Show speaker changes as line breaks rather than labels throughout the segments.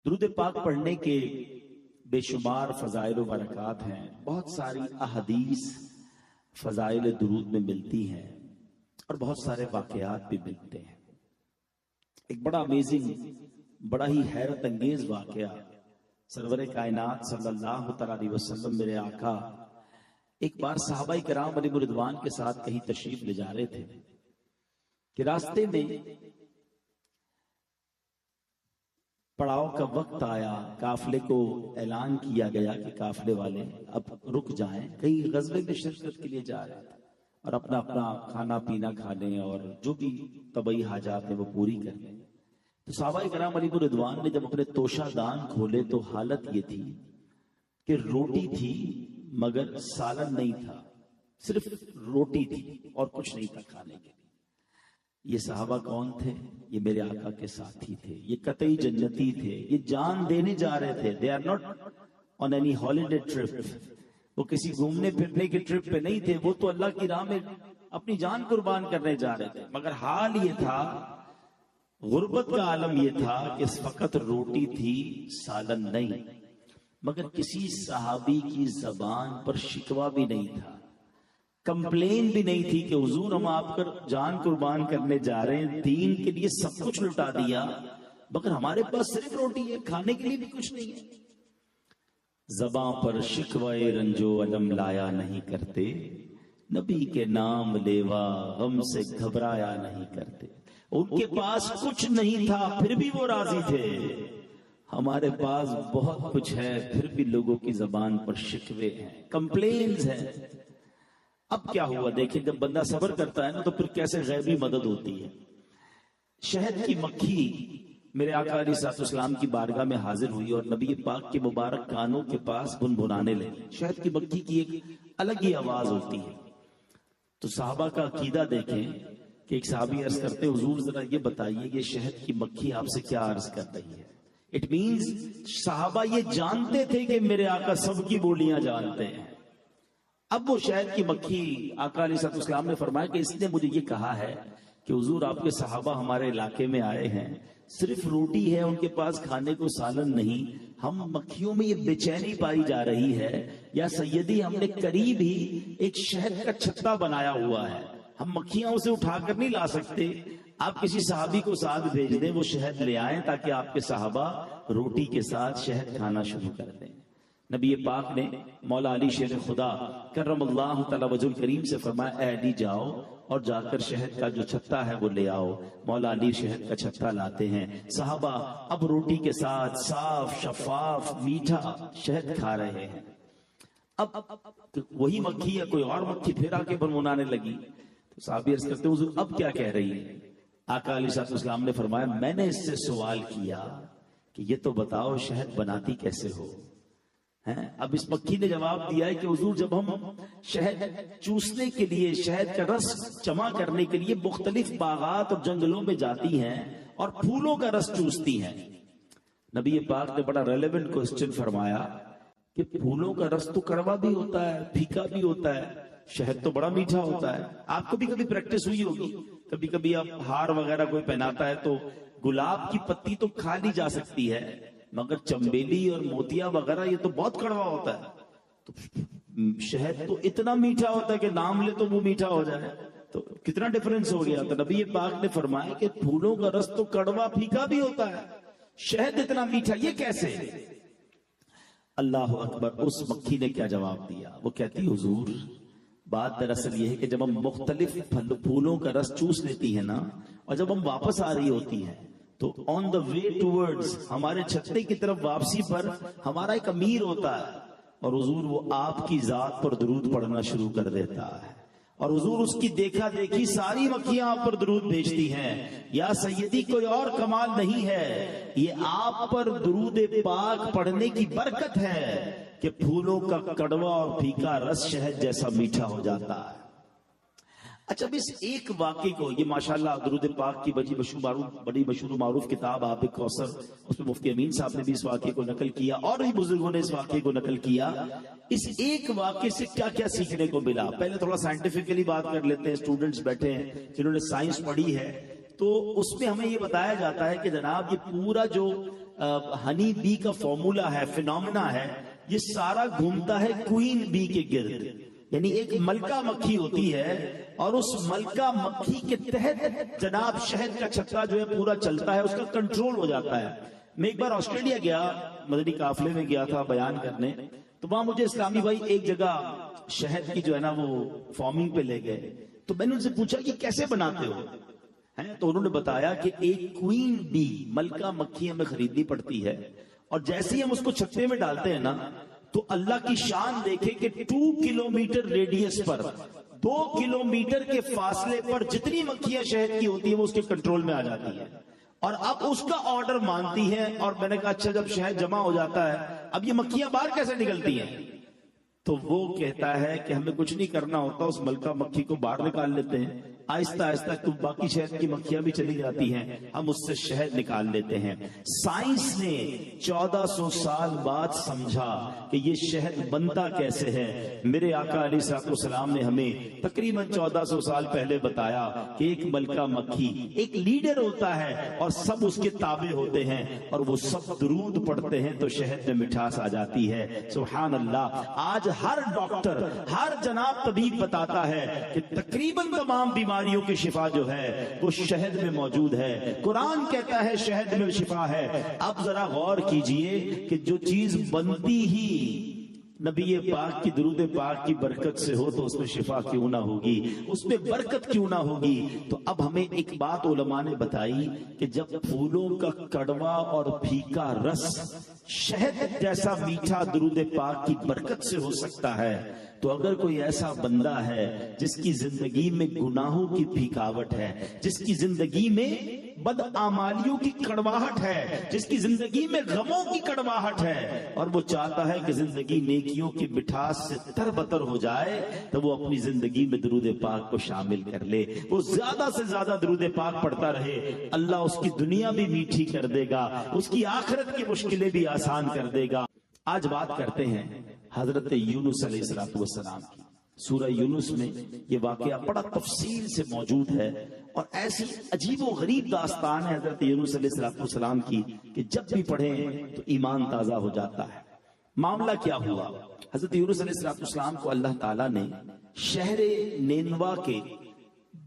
درود پاک پڑھنے کے بے شمار فضائل و برکات ہیں، بہت ساری احادیث فضائل درود میں ملتی ہیں اور بہت سارے واقعات بھی ملتے ہیں۔ ایک بڑا امیزنگ، بڑا ہی حیرت انگیز واقعہ، سرور کائنات صلی اللہ علیہ وسلم میرے آقا ایک بار صحابہ کرام علیہ رضوان کے ساتھ کہیں تشریف لے جا رہے تھے کہ راستے میں پڑاؤ کا وقت آیا، قافلے کو اعلان کیا گیا کہ قافلے والے اب رک جائیں، کئی غزوے میں شرکت کے لیے جا رہے تھے اور اپنا کھانا پینا کھانے اور جو بھی طبعی حاجات ہیں وہ پوری کر لیں۔ تو صحابہ کرام علیہ رضوان نے جب اپنے توشہ دان کھولے تو حالت یہ تھی کہ روٹی تھی مگر سالن نہیں تھا، صرف روٹی تھی اور کچھ نہیں تھا کھانے کے لیے۔ یہ صحابہ کون تھے؟ یہ میرے آقا کے ساتھی تھے، یہ قطعی جنتی تھے، یہ جان دینے جا رہے تھے۔ they are not on any holiday trip، وہ کسی گھومنے پھرنے کے ٹرپ پہ نہیں تھے، وہ تو اللہ کی راہ میں اپنی جان قربان کرنے جا رہے تھے۔ مگر حال یہ تھا، غربت کا عالم یہ تھا کہ اس وقت روٹی تھی سالن نہیں، مگر کسی صحابی کی زبان پر شکوہ بھی نہیں تھا، کمپلین بھی نہیں تھی کہ حضور ہم آپ پر جان قربان کرنے جا رہے ہیں، دین کے لیے سب کچھ لٹا دیا مگر ہمارے پاس صرف روٹی ہے، کھانے کے لیے بھی کچھ نہیں ہے۔ زباں پر شکوے رنجو علم لایا نہیں کرتے، نبی کے نام لیوا غم سے گھبرایا نہیں کرتے۔ ان کے پاس کچھ نہیں تھا پھر بھی وہ راضی تھے، ہمارے پاس بہت کچھ ہے پھر بھی لوگوں کی زبان پر شکوے ہیں، کمپلینز ہیں۔ اب کیا ہوا دیکھیں، جب بندہ صبر کرتا ہے نا تو پھر کیسے غیبی مدد ہوتی ہے۔ شہد کی مکھی میرے آقا علیہ السلام کی بارگاہ میں حاضر ہوئی اور نبی پاک کے مبارک کانوں کے پاس بنبھنانے لگی۔ شہد کی مکھی کی ایک الگ ہی آواز ہوتی ہے۔ تو صحابہ کا عقیدہ دیکھیں کہ ایک صحابی عرض کرتے حضور ذرا یہ بتائیے یہ شہد کی مکھی آپ سے کیا عرض کر رہی ہے۔ اٹ مینز صحابہ یہ جانتے تھے کہ میرے آقا سب کی بولیاں جانتے ہیں۔ اب وہ شہد کی مکھی آقا علیہ السلام نے فرمایا کہ اس نے مجھے یہ کہا ہے کہ حضور آپ کے صحابہ ہمارے علاقے میں آئے ہیں، صرف روٹی ہے ان کے پاس، کھانے کو سالن نہیں، ہم مکھیوں میں یہ بے چینی پائی جا رہی ہے، یا سیدی ہم نے قریب ہی ایک شہد کا چھتا بنایا ہوا ہے، ہم مکھیاں اسے اٹھا کر نہیں لا سکتے، آپ کسی صحابی کو ساتھ بھیج دیں وہ شہد لے آئیں تاکہ آپ کے صحابہ روٹی کے ساتھ شہد کھانا شروع کر دیں۔ نبی پاک نے مولا علی شیر خدا کرم اللہ تعالی وجہ الکریم سے فرمایا اے علی جاؤ اور جا کر شہد کا جو چھتا ہے وہ لے آؤ۔ مولا علی شہد کا چھتا لاتے ہیں، صحابہ اب روٹی کے ساتھ صاف شفاف میٹھا شہد کھا رہے ہیں۔ اب وہی مکھی یا کوئی اور مکھی پھر آ کے بنبھنانے لگی تو صحابی عرض کرتے حضور اب کیا کہہ رہی ہے؟ آقا علیہ السلام نے فرمایا میں نے اس سے سوال کیا کہ یہ تو بتاؤ شہد بناتی کیسے ہو؟ اب اس مکھی نے جواب دیا ہے کہ حضور جب ہم شہد چوسنے کے لیے، شہد کا رس جمع کرنے کے لیے مختلف باغات اور جنگلوں میں جاتی ہیں اور پھولوں کا رس چوستی ہیں۔ نبی پاک نے بڑا ریلیونٹ کوسچن فرمایا کہ پھولوں کا رس تو کڑوا بھی ہوتا ہے، پھیکا بھی ہوتا ہے، شہد تو بڑا میٹھا ہوتا ہے۔ آپ کو بھی کبھی پریکٹس ہوئی ہوگی، کبھی کبھی آپ ہار وغیرہ کوئی پہناتا ہے تو گلاب کی پتی تو کھا لی جا سکتی ہے مگر چمبیلی اور موتیا وغیرہ یہ تو بہت کڑوا ہوتا ہے۔ تو شہد تو اتنا میٹھا ہوتا ہے کہ نام لے تو وہ میٹھا ہو جائے، تو کتنا ڈفرنس ہو گیا۔ تو نبی پاک نے فرمایا کہ پھولوں کا رس تو کڑوا پھیکا بھی ہوتا ہے، شہد اتنا میٹھا یہ کیسے؟ اللہ اکبر۔ اس مکھی نے کیا جواب دیا؟ وہ کہتی حضور بات دراصل یہ ہے کہ جب ہم مختلف پھولوں کا رس چوس لیتی ہیں نا اور جب ہم واپس آ رہی ہوتی ہیں تو آن دا وے ٹورڈز ہمارے چھتے کی طرف واپسی پر ہمارا ایک امیر ہوتا ہے اور حضور وہ آپ کی ذات پر درود پڑھنا شروع کر دیتا ہے اور حضور اس کی دیکھا دیکھی ساری مکھیاں آپ پر درود بھیجتی ہیں۔ یا سیدی کوئی اور کمال نہیں ہے، یہ آپ پر درود پاک پڑھنے کی برکت ہے کہ پھولوں کا کڑوا اور پھیکا رس شہد جیسا میٹھا ہو جاتا ہے۔ اچھا اب اس ایک واقعے کو، یہ ماشاءاللہ درود پاک کی بڑی مشہور معروف کتاب آب کوثر، اس میں مفتی امین صاحب نے بھی اس واقعے کو نقل کیا اور بھی بزرگوں نے اس واقعے کو نقل کیا۔ اس ایک واقعے سے کیا کیا سیکھنے کو ملا؟ پہلے تھوڑا سائنٹیفکلی بات کر لیتے ہیں، اسٹوڈنٹس بیٹھے ہیں جنہوں نے سائنس پڑھی ہے تو اس میں ہمیں یہ بتایا جاتا ہے کہ جناب یہ پورا جو ہنی بی کا فارمولا ہے، فینومینا ہے، یہ سارا گھومتا ہے کوئین بی کے گرد. یعنی ایک ملکہ مکھی ہوتی ہے اور اس ملکہ مکھی کے تحت جناب شہد کا چھتا جو ہے پورا چلتا ہے، اس کا کنٹرول ہو جاتا ہے. میں ایک بار آسٹریلیا گیا، مدنی قافلے میں گیا تھا بیان کرنے، تو وہاں مجھے اسلامی بھائی ایک جگہ شہد کی جو ہے نا وہ فارمنگ پہ لے گئے. تو میں نے ان سے پوچھا کہ کیسے بناتے ہو؟ تو انہوں نے بتایا کہ ایک کوئین بی ملکہ مکھی ہمیں خریدنی پڑتی ہے، اور جیسے ہی ہم اس کو چھتے میں ڈالتے ہیں نا تو اللہ کی شان دیکھے کہ 2 کلومیٹر ریڈیس پر، 2 کلومیٹر کے فاصلے پر جتنی مکھیاں شہد کی ہوتی ہیں وہ اس کے کنٹرول میں آ جاتی ہیں، اور اب اس کا آرڈر مانتی ہیں. اور میں نے کہا اچھا جب شہد جمع ہو جاتا ہے اب یہ مکھیاں باہر کیسے نکلتی ہیں؟ تو وہ کہتا ہے کہ ہمیں کچھ نہیں کرنا ہوتا، اس ملکہ مکھی کو باہر نکال لیتے ہیں، آہستہ آہستہ تو باقی شہد کی مکھیاں بھی چلی جاتی ہیں، ہم اس سے شہد نکال لیتے ہیں. سائنس نے 1400 سال بعد سمجھا کہ یہ شہد بنتا کیسے ہے. میرے آقا علیہ الصلوۃ والسلام نے ہمیں تقریباً 1400 سال پہلے بتایا کہ ایک ملکہ مکھی ایک لیڈر ہوتا ہے اور سب اس کے تابع ہوتے ہیں، اور وہ سب درود پڑھتے ہیں تو شہد میں مٹھاس آ جاتی ہے. سبحان اللہ. آج ہر ڈاکٹر، ہر جناب طبیب بتاتا ہے کہ تقریباً تمام بیماریوں کی شفا جو ہے وہ شہد میں موجود ہے. قرآن کہتا ہے شہد میں شفا ہے. اب ذرا غور کیجئے کہ جو چیز بنتی ہی نبی پاک کی درود پاک کی برکت سے ہو تو اس میں شفا کیوں نہ ہوگی، اس میں برکت کیوں نہ ہوگی. تو اب ہمیں ایک بات علماء نے بتائی کہ جب پھولوں کا کڑوا اور پھیکا رس شہد جیسا میٹھا درود پاک کی برکت سے ہو سکتا ہے، تو اگر کوئی ایسا بندہ ہے جس کی زندگی میں گناہوں کی پھیکاوٹ ہے، جس کی زندگی میں بدعمالیوں کی کڑواہٹ ہے، جس کی زندگی میں غموں کی کڑواہٹ ہے، اور وہ چاہتا ہے کہ زندگی نیکیوں کی مٹھاس سے تر بتر ہو جائے، تو وہ اپنی زندگی میں درود پاک کو شامل کر لے. وہ زیادہ سے زیادہ درود پاک پڑھتا رہے، اللہ اس کی دنیا بھی میٹھی کر دے گا، اس کی آخرت کی مشکلیں بھی آسان کر دے گا. آج بات کرتے ہیں حضرت یونس علیہ السلام کی. سورہ یونس میں یہ واقعہ بڑا تفصیل سے موجود ہے، اور ایسی عجیب و غریب داستان ہے حضرت یونس علیہ السلام کی کہ جب بھی پڑھیں تو ایمان تازہ ہو جاتا ہے. معاملہ کیا ہوا؟ حضرت یونس علیہ السلام کو اللہ تعالیٰ نے شہر نینوا کے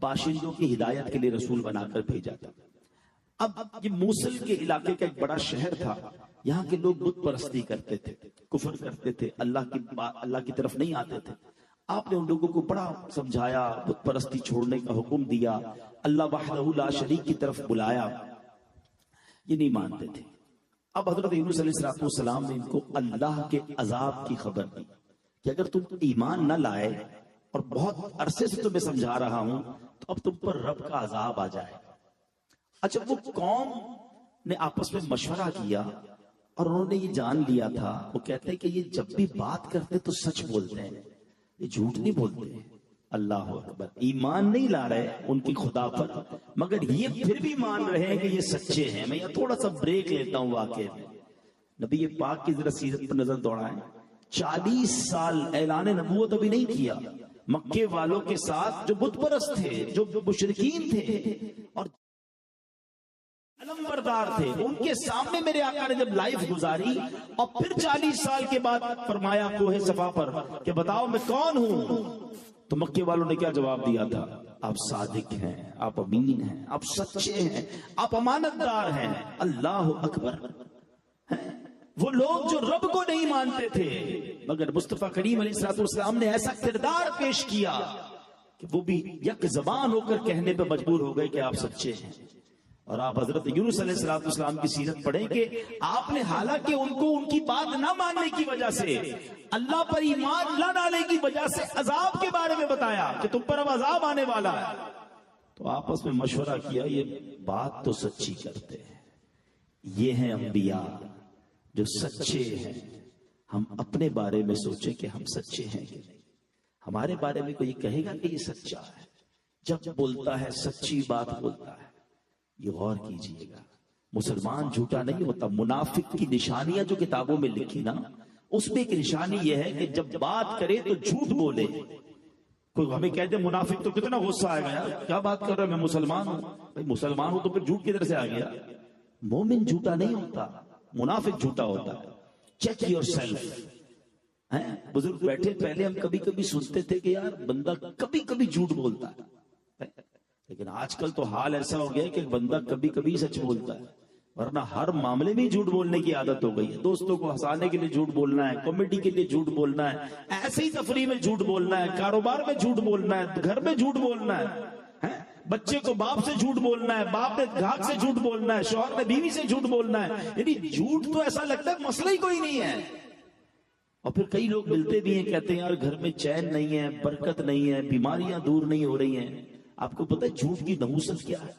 باشندوں کی ہدایت کے لیے رسول بنا کر بھیجا تھا. اب یہ موصل کے علاقے کا ایک بڑا شہر تھا، یہاں کے لوگ بت پرستی کرتے تھے، کفر کرتے تھے، اللہ کی طرف نہیں آتے تھے. آپ نے ان لوگوں کو بڑا سمجھایا، بت پرستی چھوڑنے کا حکم دیا، اللہ وحدہ لا شریک کی طرف بلایا، یہ نہیں مانتے تھے. اب حضرت یونس علیہ السلام نے ان کو اللہ کے عذاب کی خبر دی کہ اگر تم ایمان نہ لائے اور بہت عرصے سے تمہیں سمجھا رہا ہوں تو اب تم پر رب کا عذاب آ جائے. اچھا، وہ قوم نے آپس میں مشورہ کیا اور انہوں نے یہ جان لیا تھا، وہ کہتے ہیں کہ یہ جب بھی بات کرتے تو سچ بولتے ہیں، یہ جھوٹ نہیں بولتے. اللہ اکبر. ایمان نہیں لا رہے ان کی خدا پر، مگر یہ پھر بھی مان رہے ہیں کہ یہ سچے ہیں. میں یہ تھوڑا سا بریک لیتا ہوں واقعے میں. نبی پاک کی ذرا سیرت پر نظر دوڑائیں. 40 سال اعلان نبوت ابھی نہیں کیا. مکے والوں کے ساتھ جو بت پرست تھے، جو مشرکین تھے اور علمبردار تھے، ان کے سامنے میرے آقا نے جب لائف گزاری اور پھر 40 سال کے بعد فرمایا کوہ صفا پر کہ بتاؤ میں کون ہوں، تو مکے والوں نے کیا جواب دیا تھا؟ آپ صادق ہیں، آپ امین ہیں، آپ سچے ہیں، آپ امانت دار ہیں. اللہ اکبر. وہ لوگ جو رب کو نہیں مانتے تھے، مگر مصطفیٰ کریم علیہ السلام نے ایسا کردار پیش کیا کہ وہ بھی یک زبان ہو کر کہنے پہ مجبور ہو گئے کہ آپ سچے ہیں. اور آپ حضرت یونس علیہ السلام کی سیرت پڑھیں کہ آپ نے حالانکہ ان کو ان کی بات نہ ماننے کی وجہ سے، اللہ پر ایمان نہ ڈالنے کی وجہ سے عذاب کے بارے میں بتایا کہ تم پر اب عذاب آنے والا ہے، تو آپس میں مشورہ کیا یہ بات تو سچی کرتے ہیں، یہ ہیں انبیاء جو سچے ہیں. ہم اپنے بارے میں سوچیں کہ ہم سچے ہیں کہ نہیں. ہمارے بارے میں کوئی کہے گا کہ یہ سچا ہے، جب بولتا ہے سچی بات بولتا ہے. یہ غور کیجئے گا، مسلمان جھوٹا نہیں ہوتا. منافق کی نشانیاں جو کتابوں میں لکھی نا، اس میں ایک نشانی یہ ہے کہ جب بات کرے تو جھوٹ بولے. کوئی ہمیں کہتے منافق تو کتنا غصہ آئے گا، کیا بات کر رہا ہے، میں مسلمان ہوں. بھائی مسلمان ہوں تو پھر جھوٹ کدھر سے آ گیا؟ مومن جھوٹا نہیں ہوتا. منافق جھوٹا ہوتا ہے. Check your self. بزرگ بیٹھے, پہلے ہم کبھی کبھی سنتے تھے کہ یار بندہ کبھی کبھی جھوٹ بولتا ہے, لیکن آج کل تو حال ایسا ہو گیا کہ بندہ کبھی کبھی سچ بولتا ہے, ورنہ ہر معاملے میں جھوٹ بولنے کی عادت ہو گئی ہے. دوستوں کو ہنسانے کے لیے جھوٹ بولنا ہے, کامیڈی کے لیے جھوٹ بولنا ہے, ایسے ہی تفریح میں جھوٹ بولنا ہے, کاروبار میں جھوٹ بولنا ہے, گھر میں جھوٹ بولنا ہے, بچے کو باپ سے جھوٹ بولنا ہے, باپ نے گھاٹ سے جھوٹ بولنا ہے, شوہر نے بیوی سے جھوٹ بولنا ہے. یعنی جھوٹ تو ایسا لگتا ہے مسئلہ ہی کوئی نہیں ہے. اور پھر کئی لوگ ملتے بھی ہیں, کہتے ہیں یار گھر میں چین نہیں ہے, برکت نہیں ہے, بیماریاں دور نہیں ہو رہی ہیں. آپ کو پتہ ہے جھوٹ کی نحوست کیا ہے؟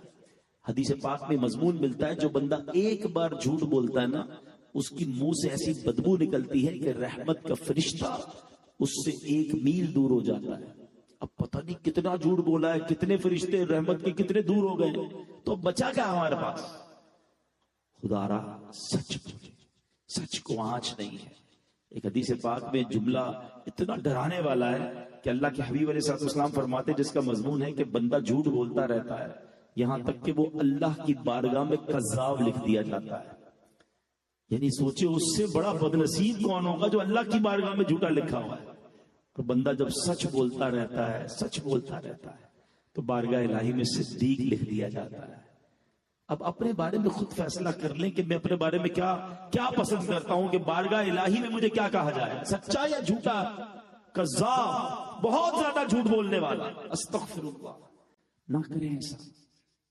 حدیث پاک میں مضمون ملتا ہے, جو بندہ ایک بار جھوٹ بولتا ہے نا, اس کی منہ سے ایسی بدبو نکلتی ہے کہ رحمت کا فرشتہ اس سے 1 میل دور ہو جاتا ہے. اب پتہ نہیں کتنا جھوٹ بولا ہے, کتنے فرشتے رحمت کے کتنے دور ہو گئے, تو بچا کیا ہمارے پاس؟ خدا را سچ بولے, سچ کو آنچ نہیں ہے. ایک حدیث پاک میں جملہ اتنا ڈرانے والا ہے کہ اللہ کے حبیب علیہ السلام فرماتے, جس کا مضمون ہے کہ بندہ جھوٹ بولتا رہتا ہے یہاں تک کہ وہ اللہ کی بارگاہ میں کذاب لکھ دیا جاتا ہے. یعنی سوچے اس سے بڑا بدنصیب کون ہوگا جو اللہ کی بارگاہ میں جھوٹا لکھا ہوا ہے. تو بندہ جب سچ بولتا رہتا ہے, سچ بولتا رہتا ہے, تو بارگاہ الہی میں صدیق لکھ دیا جاتا ہے. اب اپنے بارے میں خود فیصلہ کر لیں کہ میں اپنے بارے میں کیا پسند کرتا ہوں, کہ بارگاہ الہی میں مجھے کیا کہا جائے, سچا یا جھوٹا, کذاب, بہت زیادہ جھوٹ بولنے والا. استغفر اللہ. نہ کریں ایسا,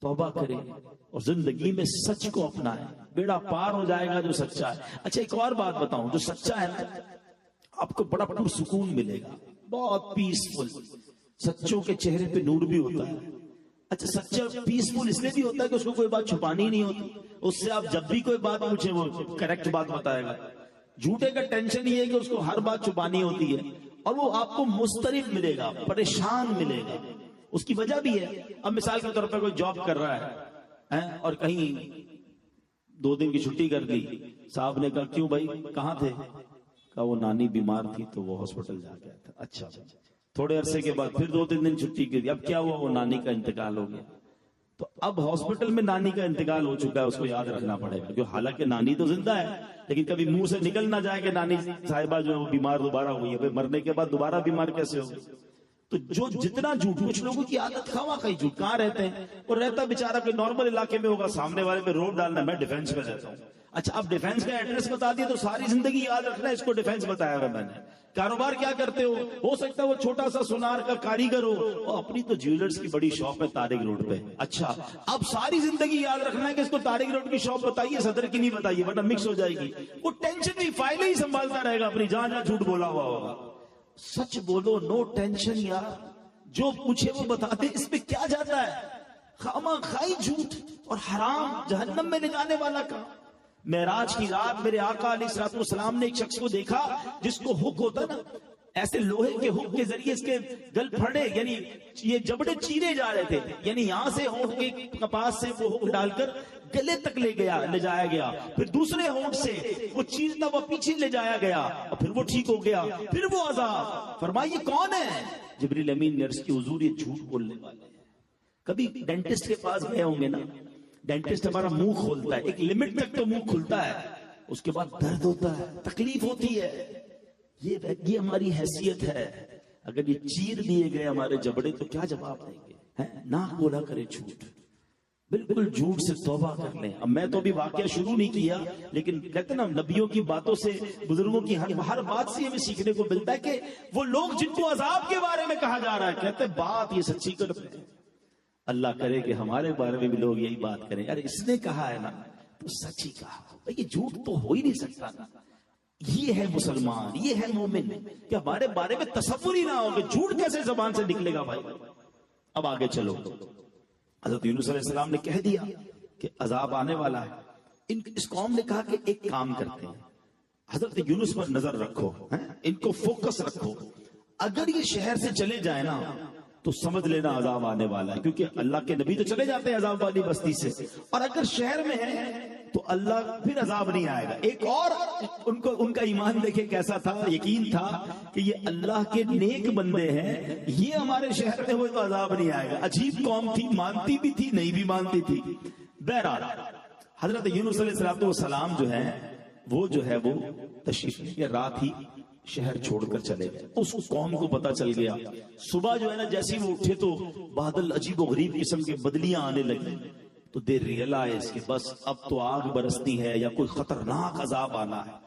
توبہ کریں اور زندگی میں سچ کو اپنائیں, بیڑا پار ہو جائے گا جو سچا ہے. اچھا ایک اور بات بتاؤں, جو سچا ہے نا آپ کو بڑا پرسکون ملے گا, بہت پیسفل. سچوں کے چہرے پہ نور بھی ہوتا ہے. اچھا سچا پیسفل اس لیے بھی ہوتا ہے کہ اس کو کوئی بات چھپانی نہیں ہوتی, اس سے آپ جب بھی کوئی بات پوچھیں وہ کریکٹ بات بتائے گا. جھوٹے کا ٹینشن یہ ہے کہ اس کو ہر بات چھپانی ہوتی ہے, اور وہ آپ کو مضطرب ملے گا, پریشان ملے گا. اس کی وجہ بھی ہے. اب مثال کے طور پر کوئی جاب کر رہا ہے اور کہیں 2 دن کی چھٹی کر دی, صاحب نے کہا کیوں بھائی کہاں تھے, کہا وہ نانی بیمار تھی تو وہ ہاسپٹل جا گیا تھا. اچھا, تھوڑے عرصے کے بعد پھر 2-3 دن چھٹی کی, اب کیا ہوا, وہ نانی کا انتقال ہو گیا. تو اب ہاسپٹل میں نانی کا انتقال ہو چکا ہے, اس کو یاد رکھنا پڑے گا, جو حالانکہ نانی تو زندہ ہے, لیکن کبھی منہ سے نکل نہ جائے کہ نانی صاحبہ جو بیمار دوبارہ ہوئی ہے, مرنے کے بعد دوبارہ بیمار کیسے ہوگی. تو جو جتنا جھوٹ, کچھ لوگوں کی عادت خواہ کہیں جھوٹ, کہاں رہتے ہیں, اور رہتا بیچارہ کوئی نارمل علاقے میں ہوگا, سامنے والے پہ روڈ ڈالنا, میں ڈیفینس میں رہتا ہوں. اچھا اب ڈیفینس کا ایڈریس بتا دیا تو ساری زندگی یاد رکھنا ہے, اس کو ڈیفینس بتایا ہوا میں نے. کاروبار کیا کرتے ہو سکتا ہے وہ چھوٹا سا سونار کا کاریگر ہو, اور اپنی تو جیولرز کی بڑی شاپ ہے طارق روڈ پہ. اچھا اب ساری زندگی یاد رکھنا ہے کہ اس کو طارق روڈ کی شاپ بتائیے, صدر کی نہیں بتائیے, ورنہ مکس ہو جائے گی. وہ ٹینشن نہیں, فائلیں ہی سنبھالتا رہے گا اپنی, جہاں جہاں جھوٹ بولا ہوا ہوگا. سچ بولو, نو ٹینشن یار, جو پوچھے وہ بتاتے, اس پہ کیا جاتا ہے. خامہ خائی جھوٹ اور حرام جہنم میں لے جانے والا کا. معراج کی رات میرے آقا علیہ الصلوۃ والسلام نے ایک شخص کو دیکھا جس کو ہک ہوتا نا, ایسے لوہے کے ہک کے ذریعے اس کے گل پھڑے, یعنی یہ جبڑے چیرے جا رہے تھے, یعنی یہاں سے ہونٹ کے کپاس سے وہ ہک ڈال کر گلے تک لے جایا گیا, پھر دوسرے ہونٹ سے وہ چیرتا وہ پیچھے لے جایا گیا, اور پھر وہ ٹھیک ہو گیا, پھر وہ عذاب. فرمائیے کون ہے؟ جبریل امین نے عرض کی حضور یہ جھوٹ بولنے والے ہیں. کبھی ڈینٹسٹ کے پاس گئے ہوں گے نا, ڈینٹسٹ ہمارا منہ کھولتا ہے, ایک لمٹ تک تو منہ کھلتا ہے, اس کے بعد درد ہوتا ہے, تکلیف ہوتی ہے. یہ ہماری حیثیت ہے. اگر یہ چیر دیے گئے ہمارے جبڑے تو کیا جواب دیں گے؟ نہ بولا کرے جھوٹ, بالکل جھوٹ سے توبہ کر لیں. اب میں تو ابھی واقعہ شروع نہیں کیا, لیکن کہتے نا نبیوں کی باتوں سے, بزرگوں کی ہر بات سے ہمیں سیکھنے کو ملتا ہے کہ وہ لوگ جن کو عذاب کے بارے میں کہا جا رہا ہے, کہتے بات یہ سچی کرتے ہیں. اللہ کرے کہ ہمارے بارے میں بھی لوگ یہی بات کریں, یار اس نے کہا ہے نا تو سچ ہی کہا. یہ جھوٹ تو ہو ہی نہیں سکتا نا. یہ ہے مسلمان, یہ ہے مومن, کہ ہمارے بارے میں تصور ہی نہ ہو کہ جھوٹ کیسے زبان سے نکلے گا بھائی. اب آگے چلو, حضرت یونس علیہ السلام نے کہہ دیا کہ عذاب آنے والا ہے. اس قوم نے کہا کہ ایک کام کرتے ہیں, حضرت یونس پر نظر رکھو, ان کو فوکس رکھو. اگر یہ شہر سے چلے جائے نا تو سمجھ لینا عذاب آنے والا ہے, کیونکہ اللہ کے نبی تو چلے جاتے ہیں عذاب والی بستی سے, اور اگر شہر میں ہے تو اللہ پھر عذاب نہیں آئے گا. ایک اور ان کا ایمان دیکھیں کیسا تھا, یقین تھا کہ یہ اللہ کے نیک بندے ہیں, یہ ہمارے شہر میں ہوئے تو عذاب نہیں آئے گا. عجیب قوم تھی, مانتی بھی تھی نہیں بھی مانتی تھی. بہرحال حضرت یونس علیہ السلام جو ہیں وہ جو ہے وہ تشریف لے گئے، رات ہی شہر چھوڑ کر چلے گئے۔ اس قوم کو پتا چل گیا، صبح جو ہے نا جیسے وہ اٹھے تو بادل عجیب و غریب قسم کے بدلیاں آنے لگی، تو دے ریئلائز کہ بس اب تو آگ برستی ہے یا کوئی خطرناک عذاب آنا ہے۔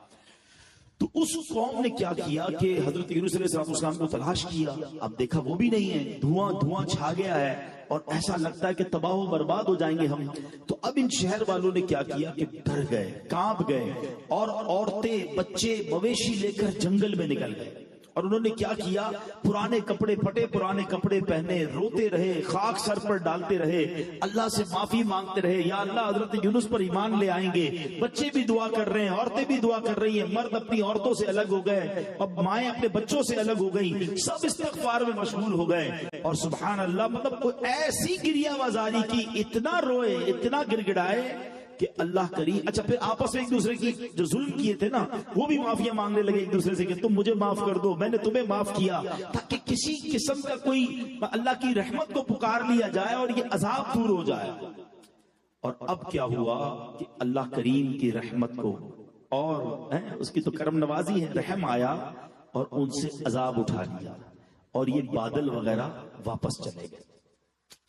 تو اس قوم نے کیا کیا کہ حضرت یونس علیہ السلام کو تلاش کیا، اب دیکھا وہ بھی نہیں ہے، دھواں چھا گیا ہے اور ایسا لگتا ہے کہ تباہ و برباد ہو جائیں گے ہم۔ تو اب ان شہر والوں نے کیا کیا کہ ڈر گئے، کانپ گئے، اور عورتیں بچے مویشی لے کر جنگل میں نکل گئے، اور انہوں نے کیا کیا، پرانے کپڑے پھٹے پرانے کپڑے پہنے، روتے رہے، خاک سر پر ڈالتے رہے، اللہ سے معافی مانگتے رہے، یا اللہ حضرت یونس پر ایمان لے آئیں گے۔ بچے بھی دعا کر رہے ہیں، عورتیں بھی دعا کر رہی ہیں، مرد اپنی عورتوں سے الگ ہو گئے، اب مائیں اپنے بچوں سے الگ ہو گئیں، سب استغفار میں مشغول ہو گئے، اور سبحان اللہ مطلب کوئی ایسی گریہ بازاری کی، اتنا روئے، اتنا گر گڑائے کہ اللہ کریم۔ اچھا پھر آپس میں ایک دوسرے کی جو ظلم کیے تھے نا وہ بھی معافیاں مانگنے لگے ایک دوسرے سے کہ تم مجھے معاف کر دو، میں نے تمہیں معاف کیا، تاکہ کسی قسم کا کوئی اللہ کی رحمت کو پکار لیا جائے اور یہ عذاب دور ہو جائے۔ اور اب کیا ہوا کہ اللہ کریم کی رحمت کو اور اس کی تو کرم نوازی ہے، رحم آیا اور ان سے عذاب اٹھا لیا، اور یہ بادل وغیرہ واپس چلے گئے۔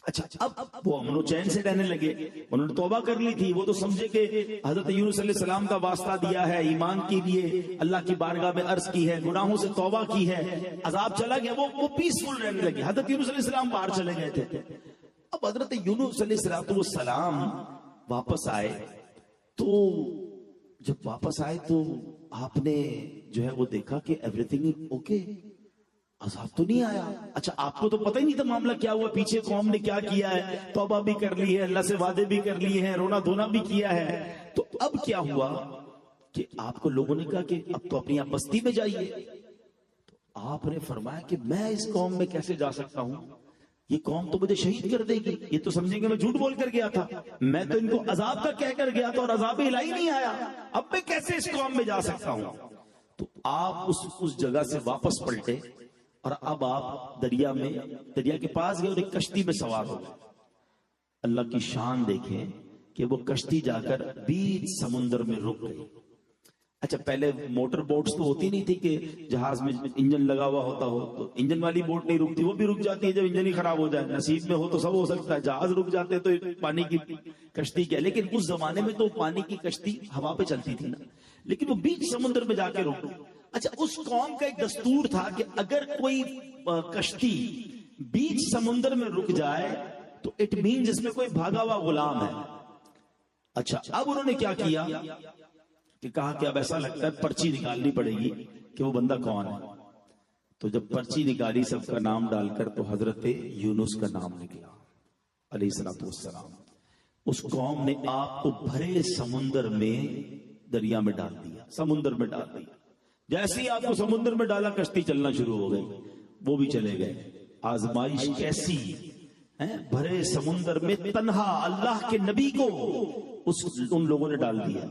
اچھا اب وہ امن و چین سے رہنے لگے، انہوں نے توبہ کر لی تھی، وہ تو سمجھے کہ حضرت یونس علیہ السلام کا واسطہ دیا ہے، ایمان کے لیے اللہ کی بارگاہ میں عرض کی ہے، گناہوں سے توبہ کی ہے، عذاب چلا گیا، وہ پیسفل رہنے لگے۔ حضرت یونس علیہ السلام باہر چلے گئے تھے، اب حضرت یونس علیہ السلام واپس آئے، تو جب واپس آئے تو آپ نے جو ہے وہ دیکھا کہ ایوری تھنگ اوکے، عذاب تو نہیں آیا۔ اچھا آپ کو تو پتہ ہی نہیں تھا معاملہ کیا ہوا، پیچھے قوم نے کیا کیا ہے، توبہ بھی کر لی ہے، اللہ سے وعدے بھی کر لیے ہیں، رونا دھونا بھی کیا ہے۔ تو اب کیا ہوا کہ آپ کو لوگوں نے کہا کہ اب تو اپنی بستی میں جائیے، تو آپ نے فرمایا کہ میں اس قوم میں کیسے جا سکتا ہوں، یہ قوم تو مجھے شہید کر دے گی، یہ تو سمجھیں گے میں جھوٹ بول کر گیا تھا، میں تو ان کو عذاب کا کہہ کر گیا تھا اور عذاب الہی نہیں آیا، اب میں کیسے اس قوم میں جا سکتا ہوں۔ تو آپ اس جگہ سے واپس پلٹے، اور اب آپ دریا کے پاس گئے اور ایک کشتی میں سوار ہو گئے۔ اللہ کی شان دیکھیں کہ وہ کشتی جا کر بیچ سمندر میں رک گئی۔ اچھا پہلے موٹر بوٹس تو ہوتی نہیں تھی کہ جہاز میں انجن لگا ہوا ہوتا ہو تو انجن والی بوٹ نہیں رکتی، وہ بھی رک جاتی ہے جب انجن ہی خراب ہو جائے، نصیب میں ہو تو سب ہو سکتا ہے، جہاز رک جاتے تو پانی کی کشتی کیا، لیکن اس زمانے میں تو پانی کی کشتی ہوا پہ چلتی تھی نا، لیکن وہ بیچ سمندر میں جا کے رک گئی۔ اچھا اس قوم کا ایک دستور تھا کہ اگر کوئی کشتی بیچ سمندر میں رک جائے تو اٹ مینز اس میں کوئی بھاگا ہوا غلام ہے۔ اچھا اب انہوں نے کیا کیا کہ کہا کہ اب ایسا لگتا ہے پرچی نکالنی پڑے گی کہ وہ بندہ کون ہے۔ تو جب پرچی نکالی سب کا نام ڈال کر تو حضرت یونس کا نام نکلا علیہ السلام۔ اس قوم نے آپ کو بھرے سمندر میں دریا میں ڈال دیا، سمندر میں ڈال دیا، جیسے ہی آپ کو سمندر میں ڈالا کشتی چلنا شروع ہو گئی، وہ بھی چلے گئے۔ آزمائش کیسی ہے، بھرے سمندر میں تنہا اللہ کے نبی کو ان لوگوں نے ڈال دیا۔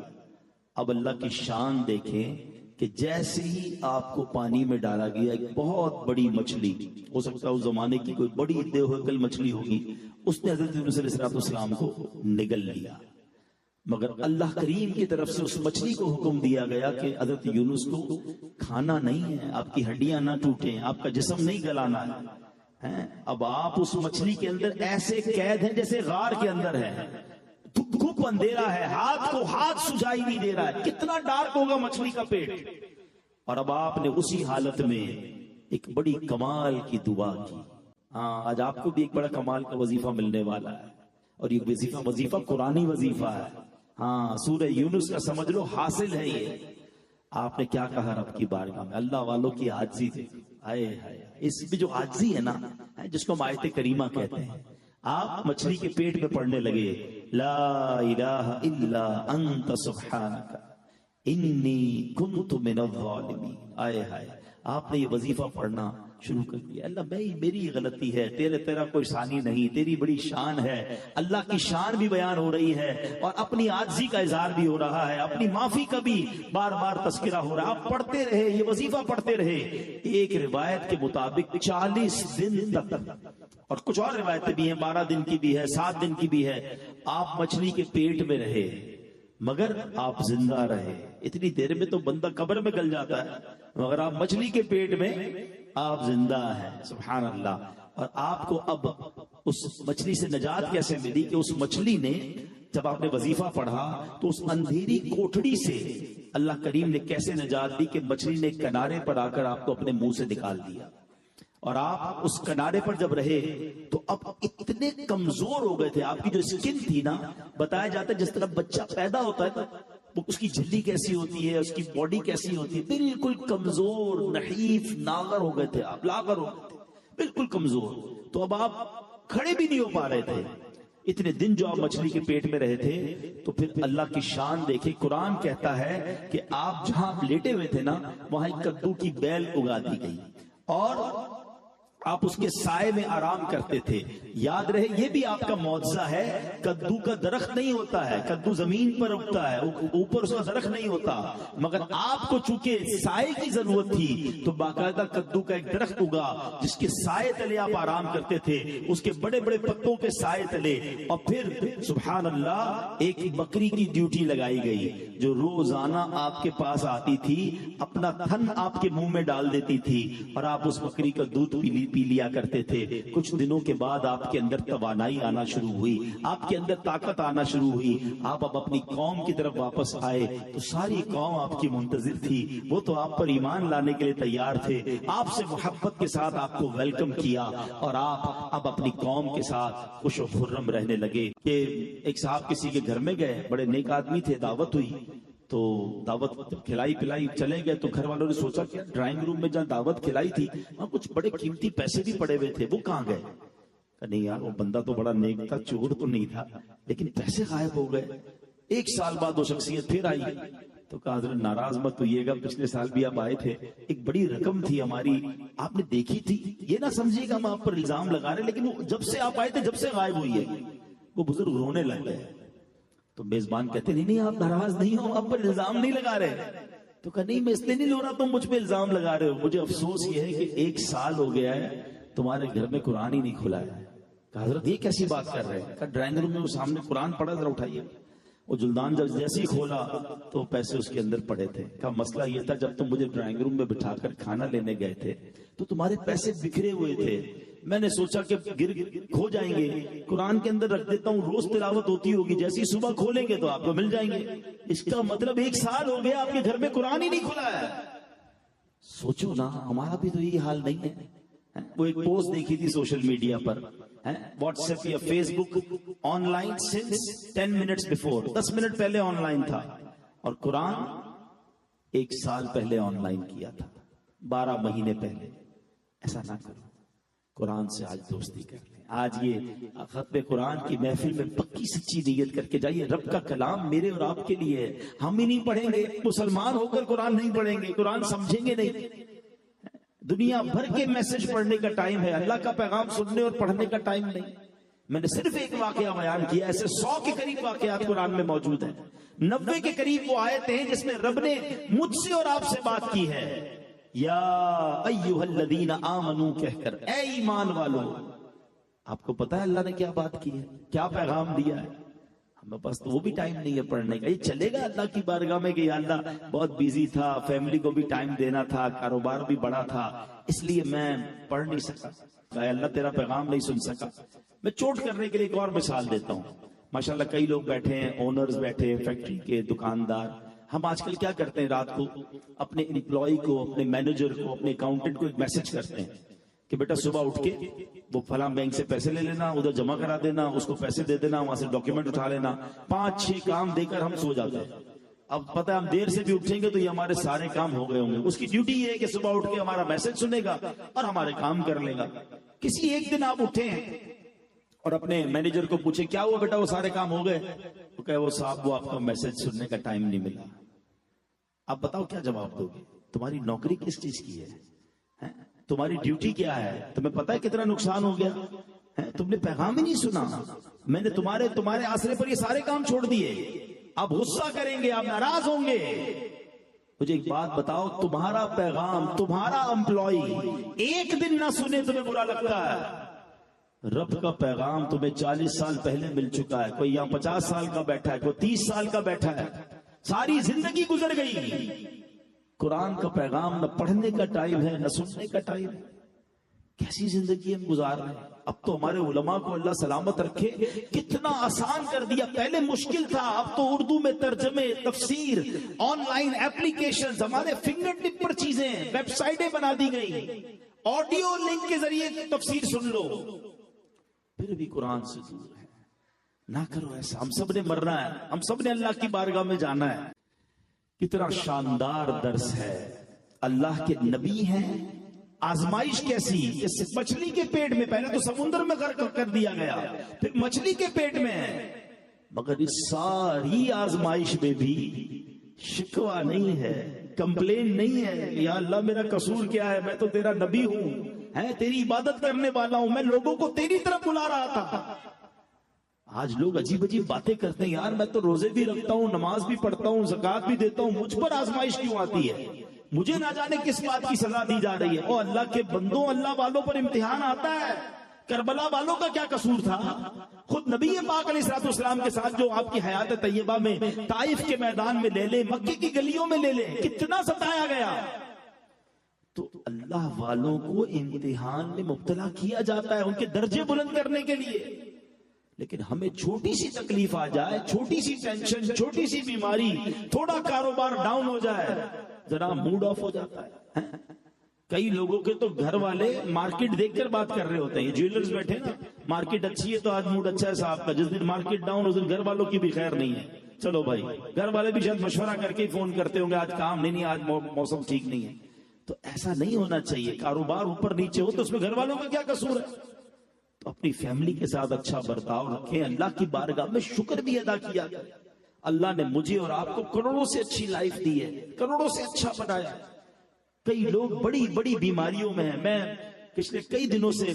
اب اللہ کی شان دیکھیں کہ جیسے ہی آپ کو پانی میں ڈالا گیا، ایک بہت بڑی مچھلی، ہو سکتا ہے اس زمانے کی کوئی بڑی دیوہکل مچھلی ہوگی، اس نے حضرت یونس علیہ السلام کو نگل لیا، مگر اللہ کریم کی طرف سے اس مچھلی کو حکم دیا گیا کہ حضرت یونس کو کھانا نہیں ہے، آپ کی ہڈیاں نہ ٹوٹیں، آپ کا جسم نہیں گلانا ہے۔ اب آپ اس مچھلی کے اندر ایسے قید ہیں جیسے غار کے اندر ہے، دھوپ اندھیرا ہے، ہاتھ کو ہاتھ سجائی نہیں دے رہا ہے، کتنا ڈارک ہوگا مچھلی کا پیٹ۔ اور اب آپ نے اسی حالت میں ایک بڑی کمال کی دعا کی۔ آج آپ کو بھی ایک بڑا کمال کا وظیفہ ملنے والا ہے، اور یہ وظیفہ قرآنی وظیفہ ہے۔ سورہ یونس کا سمجھ لو حاصل ہے یہ۔ آپ نے کیا کہا رب کی بارگاہ میں، اللہ والوں کی عاجزی تھی، اس میں جو عاجزی ہے نا، جس کو ہم آیت کریمہ کہتے ہیں، آپ مچھلی کے پیٹ میں پڑھنے لگے لا الہ الا انت سبحانک انی کنت من الظالمین۔ آپ نے یہ وظیفہ پڑھنا شروع کر دیا، اللہ میری غلطی ہے، تیرا کوئی ثانی نہیں، تیری بڑی شان ہے، اللہ کی شان بھی بیان ہو رہی ہے اور اپنی عاجزی کا اظہار بھی ہو رہا ہے، اپنی معافی کا بھی بار بار تذکرہ ہو رہا ہے۔ آپ پڑھتے رہے، یہ وظیفہ پڑھتے رہے، ایک روایت کے مطابق 40 دن تک، اور کچھ اور روایتیں بھی ہیں، 12 دن کی بھی ہے، 7 دن کی بھی ہے، آپ مچھلی کے پیٹ میں رہے مگر آپ زندہ رہے. اتنی دیر میں تو بندہ قبر میں گل جاتا ہے، مگر آپ مچھلی کے پیٹ میں آپ زندہ ہیں. سبحان اللہ. اور آپ کو اب اس مچھلی سے نجات کیسے ملی کہ اس مچھلی نے جب آپ نے وظیفہ پڑھا تو اس اندھیری کوٹڑی سے اللہ کریم نے کیسے نجات دی کہ مچھلی نے کنارے پر آ کر آپ کو اپنے منہ سے نکال دیا. اور آپ اس کنارے پر جب رہے تو اب اتنے کمزور ہو گئے تھے. آپ کی جو سکن تھی نا، بتایا جاتا ہے جس طرح بچہ پیدا ہوتا ہے وہ اس کی جھلی کیسی ہوتی ہے، اس کی باڈی کیسی ہوتی ہے، بالکل کمزور نحیف ناگر ہو گئے تھے آپ، لاغر ہو گئے تھے بالکل کمزور. تو اب آپ کھڑے بھی نہیں ہو پا رہے تھے. اتنے دن جو آپ مچھلی کے پیٹ میں رہے تھے. تو پھر اللہ کی شان دیکھے، قرآن کہتا ہے کہ آپ جہاں لیٹے ہوئے تھے نا وہاں ایک کدو کی بیل اگا دی گئی اور آپ اس کے سائے میں آرام کرتے تھے. یاد رہے یہ بھی آپ کا معجزہ ہے. کدو کا درخت نہیں ہوتا ہے، کدو زمین پر اگتا ہے، اوپر اس کا درخت نہیں ہوتا. مگر آپ کو چونکہ سائے کی ضرورت تھی تو باقاعدہ کدو کا ایک درخت اگا جس کے سائے تلے آپ آرام کرتے تھے، اس کے بڑے بڑے پتوں کے سائے تلے. اور پھر سبحان اللہ ایک بکری کی ڈیوٹی لگائی گئی جو روزانہ آپ کے پاس آتی تھی، اپنا تھن آپ کے منہ میں ڈال دیتی تھی اور آپ اس بکری کا دودھ پی لیا کرتے تھے. کچھ دنوں کے بعد آپ کے اندر توانائی آنا شروع ہوئی، آپ کے اندر طاقت آنا شروع ہوئی. آپ اب اپنی قوم کی طرف واپس آئے تو ساری قوم آپ کی منتظر تھی. وہ تو آپ پر ایمان لانے کے لیے تیار تھے، آپ سے محبت کے ساتھ آپ کو ویلکم کیا اور آپ اب اپنی قوم کے ساتھ خوش و خرم رہنے لگے. کہ ایک صاحب کسی کے گھر میں گئے، بڑے نیک آدمی تھے، دعوت ہوئی تو دعوت کھلائی پلائی چلے گئے. تو گھر والوں نے سوچا کہ ڈرائنگ روم میں جہاں دعوت کھلائی تھی وہاں کچھ بڑے قیمتی پیسے بھی پڑے ہوئے تھے، وہ کہاں گئے؟ نہیں یار وہ بندہ تو بڑا نیک تھا، چور تو نہیں تھا، لیکن پیسے غائب ہو گئے. 1 سال بعد وہ شخصیت پھر آئی تو کہا حضرت ناراض مت ہوئیے گا، پچھلے سال بھی آپ آئے تھے، ایک بڑی رقم تھی ہماری، آپ نے دیکھی تھی، یہ نہ سمجھیے گا ہم آپ پر الزام لگا رہے، لیکن وہ جب سے آپ آئے تھے جب سے غائب ہوئی ہے. وہ بزرگ رونے لگ گئے. تو میزبان کہتے نہیں آپ ناراض نہیں ہو، آپ پر الزام نہیں لگا رہے. تو کہا نہیں میں اس لیے نہیں لو رہا تم مجھ پہ الزام لگا رہے ہو، مجھے افسوس یہ ہے کہ 1 سال ہو گیا ہے تمہارے گھر میں قرآن ہی نہیں کھلا ہے. کہا حضرت یہ کیسی بات کر رہے ہیں؟ کہا ڈرائنگ روم میں وہ سامنے قرآن پڑھا، ذرا اٹھائیے. وہ جلدان جب جیسے ہی کھولا تو پیسے اس کے اندر پڑے تھے. کہا مسئلہ یہ تھا جب تم مجھے ڈرائنگ روم میں بٹھا کر کھانا لینے گئے تھے تو تمہارے پیسے بکھرے ہوئے تھے، میں نے سوچا کہ کھو جائیں گے، قرآن کے اندر رکھ دیتا ہوں، روز تلاوت ہوتی ہوگی، جیسی صبح کھولیں گے تو آپ کو مل جائیں گے. اس کا مطلب 1 سال ہو گیا آپ کے گھر میں قرآن ہی نہیں کھلا ہے. سوچو نا ہمارا بھی تو یہ حال نہیں ہے. وہ ایک پوسٹ دیکھی تھی سوشل میڈیا پر، واٹس ایپ یا Facebook online since 10 minutes before, 10 minute پہلے آن لائن تھا، اور قرآن 1 سال پہلے آن لائن کیا تھا، 12 مہینے پہلے. ایسا نہ کرو، قرآن سے آج دوستی کر لیں. آج یہ ختم قرآن کی محفل میں پکی سچی نیت کر کے جائیے، رب کا کلام میرے اور آپ کے لیے ہے. ہم ہی نہیں پڑھیں گے، مسلمان ہو کر قرآن نہیں پڑھیں گے، قرآن سمجھیں گے نہیں. دنیا بھر کے میسج پڑھنے کا ٹائم ہے، اللہ کا پیغام سننے اور پڑھنے کا ٹائم نہیں. میں نے صرف ایک واقعہ بیان کیا، ایسے 100 کے قریب واقعات قرآن میں موجود ہیں. 90 کے قریب وہ آیتیں ہیں جس میں رب نے مجھ سے اور آپ سے بات کی ہے. یا ایھا الذین آمنو کہہ کر، اے ایمان والو. آپ کو پتا ہے اللہ نے کیا بات کی ہے، کیا پیغام دیا ہے؟ ہمیں پاس تو وہ بھی ٹائم نہیں ہے پڑھنے کا. یہ چلے گا اللہ کی بارگاہ میں کہ یا اللہ بہت بیزی تھا، فیملی کو بھی ٹائم دینا تھا، کاروبار بھی بڑا تھا، اس لیے میں پڑھ نہیں سکا. کہ اللہ تیرا پیغام نہیں سن سکا. میں چوٹ کرنے کے لیے ایک اور مثال دیتا ہوں. ماشاءاللہ کئی لوگ بیٹھے ہیں، اونرز بیٹھے ہیں، فیکٹری کے دکاندار. ہم آج کل کیا کرتے ہیں، رات کو اپنے امپلائی کو، اپنے مینیجر کو، اپنے اکاؤنٹنٹ کو ایک میسج کرتے ہیں کہ بیٹا صبح اٹھ کے وہ فلاں بینک سے پیسے لے لینا، ادھر جمع کرا دینا، اس کو پیسے دے دینا، وہاں سے ڈاکیومنٹ اٹھا لینا. 5-6 کام دے کر ہم سو جاتے ہیں. اب پتہ ہے ہم دیر سے بھی اٹھیں گے تو یہ ہمارے سارے کام ہو گئے ہوں گے. اس کی ڈیوٹی یہ ہے کہ صبح اٹھ کے ہمارا میسج سنے گا اور ہمارے کام کر لے گا. کسی ایک دن آپ اٹھے ہیں اور اپنے مینیجر کو پوچھے کیا ہوا بیٹا، وہ سارے کام ہو گئے؟ تو کہے وہ صاحب وہ آپ کا میسج سننے کا ٹائم نہیں ملا. آپ بتاؤ کیا جواب دو گے؟ تمہاری نوکری کس چیز کی ہے؟ تمہاری ڈیوٹی کیا ہے؟ تمہیں پتا ہے کتنا نقصان ہو گیا؟ تم نے پیغام ہی نہیں سنا. میں نے تمہارے آسرے پر یہ سارے کام چھوڑ دیے. آپ غصہ کریں گے، آپ ناراض ہوں گے. مجھے ایک بات بتاؤ، تمہارا پیغام تمہارا امپلائی ایک دن نہ سنے تمہیں برا لگتا ہے؟ رب کا پیغام تمہیں 40 سال پہلے مل چکا ہے، کوئی یہاں 50 سال کا بیٹھا ہے، کوئی 30 سال کا بیٹھا ہے، ساری زندگی گزر گئی۔ قرآن کا پیغام نہ پڑھنے کا ٹائم ہے نہ سننے کا ٹائم ہے، کیسی زندگی ہم گزار رہے ہیں۔ اب تو ہمارے علماء کو اللہ سلامت رکھے کتنا آسان کر دیا، پہلے مشکل تھا، اب تو اردو میں ترجمے، تفسیر، آن لائن ایپلیکیشنز، ہمارے فنگر ٹپ پر چیزیں، ویب سائٹیں بنا دی گئی، آڈیو لنک کے ذریعے تفسیر سن لو، پھر بھی قرآن سے دور ہے۔ نہ کرو ایسا، ہم سب نے مرنا ہے، ہم سب نے اللہ کی بارگاہ میں جانا ہے۔ کتنا شاندار درس ہے، اللہ کے نبی ہیں، آزمائش کیسی، جیسے مچھلی کے پیٹ میں، پہلے تو سمندر میں غرق کر دیا گیا، پھر مچھلی کے پیٹ میں ہے، مگر اس ساری آزمائش میں بھی شکوہ نہیں ہے، کمپلین نہیں ہے، یا اللہ میرا قصور کیا ہے، میں تو تیرا نبی ہوں، تیری عبادت کرنے والا ہوں، میں لوگوں کو تیری طرف بلا رہا تھا۔ آج لوگ عجیب عجیب باتیں کرتے ہیں، یار میں تو روزے بھی رکھتا ہوں، نماز بھی پڑھتا ہوں، زکوٰۃ بھی دیتا ہوں، مجھ پر آزمائش کیوں آتی ہے، مجھے نہ جانے کس بات کی سزا دی جا رہی ہے۔ او اللہ کے بندوں، اللہ والوں پر امتحان آتا ہے، کربلا والوں کا کیا قصور تھا؟ خود نبی پاک علیہ الصلوۃ والسلام کے ساتھ جو آپ کی حیات طیبہ میں طائف کے میدان میں لے لے، مکے کی گلیوں میں لے لے، کتنا ستایا گیا۔ تو اللہ والوں کو امتحان میں مبتلا کیا جاتا ہے ان کے درجے بلند کرنے کے لیے، لیکن ہمیں چھوٹی سی تکلیف آ جائے، چھوٹی سی ٹینشن، چھوٹی سی بیماری، تھوڑا کاروبار ڈاؤن ہو جائے، ذرا موڈ آف ہو جاتا ہے۔ کئی لوگوں کے تو گھر والے مارکیٹ دیکھ کر بات کر رہے ہوتے ہیں، جیولرز بیٹھے نا، مارکیٹ اچھی ہے تو آج موڈ اچھا ہے صاحب کا، جس دن مارکیٹ ڈاؤن اس دن گھر والوں کی بھی خیر نہیں ہے۔ چلو بھائی، گھر والے بھی شاید مشورہ کر کے فون کرتے ہوں گے، آج کام نہیں، آج موسم ٹھیک نہیں ہے۔ تو ایسا نہیں ہونا چاہیے، کاروبار اوپر نیچے ہو تو اس میں گھر والوں کا کیا قصور ہے؟ تو اپنی فیملی کے ساتھ اچھا برتاؤ رکھیں، اللہ کی بارگاہ میں شکر بھی ادا کیا جائے۔ اللہ نے مجھے اور آپ کو کروڑوں سے اچھی لائف دی ہے، کروڑوں سے اچھا بنایا۔ کئی لوگ بڑی بڑی بیماریوں میں ہیں، میں پچھلے کئی دنوں سے،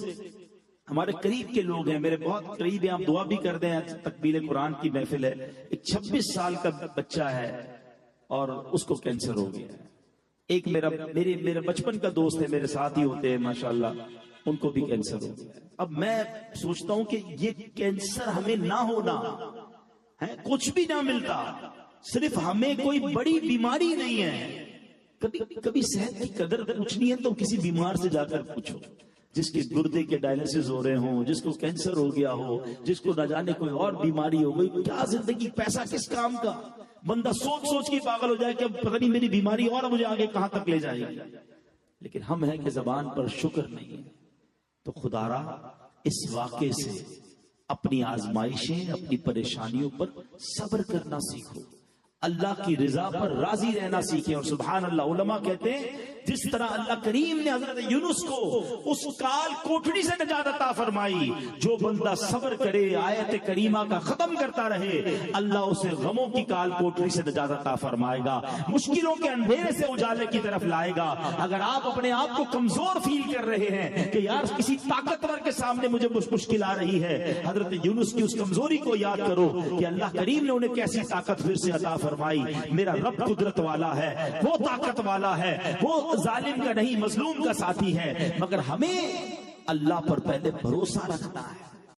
ہمارے قریب کے لوگ ہیں، میرے بہت قریب ہیں، آپ دعا بھی کر دیں، تکمیل قرآن کی محفل ہے، ایک 26 سال کا بچہ ہے اور اس کو کینسر ہو گیا ہے۔ ایک میرے بچپن کا دوست ہے، میرے ساتھ ہی ہوتے ہیں ماشاءاللہ، ان کو بھی کینسر ہو گیا ہے۔ اب میں سوچتا ہوں کہ یہ کینسر ہمیں نہ ہونا ہے، کچھ بھی نہ ملتا، صرف ہمیں کوئی بڑی بیماری نہیں ہے۔ کبھی صحت کی قدر پوچھنی ہے تو کسی بیمار سے جا کر پوچھو، جس کے گردے کے ڈائلسس ہو رہے ہوں، جس کو کینسر ہو گیا ہو، جس کو نہ جانے کوئی اور بیماری ہو گئی، کیا زندگی، پیسہ کس کام کا؟ بندہ سوچ سوچ کے پاگل ہو جائے کہ اب پتہ نہیں میری بیماری اور مجھے آگے کہاں تک لے جائے گی۔ لیکن ہم ہیں کہ زبان پر شکر نہیں ہے۔ تو خدا را اس واقعے سے اپنی آزمائشیں، اپنی پریشانیوں پر صبر کرنا سیکھو، اللہ کی رضا پر راضی رہنا سیکھیں۔ اور سبحان اللہ، علماء کہتے ہیں جس طرح اللہ کریم نے حضرت یونس کو اس کال کوٹڑی سے نجات عطا فرمائی، جو بندہ صبر کرے، آیت کریمہ کا ختم کرتا رہے، اللہ اسے غموں کی کال کوٹڑی سے نجات عطا فرمائے گا، مشکلوں کے اندھیرے سے اجالے کی طرف لائے گا۔ اگر آپ اپنے آپ کو کمزور فیل کر رہے ہیں کہ یار کسی طاقتور کے سامنے مجھے مشکل آ رہی ہے، حضرت یونس کی اس کمزوری کو یاد کرو کہ اللہ کریم نے انہیں کیسی طاقت پھر سے عطا فرمائی۔ میرا رب قدرت والا ہے، وہ طاقت والا ہے، وہ ظالم کا نہیں مظلوم کا ساتھی ہے، مگر ہمیں اللہ پر پہلے بھروسہ رکھنا ہے۔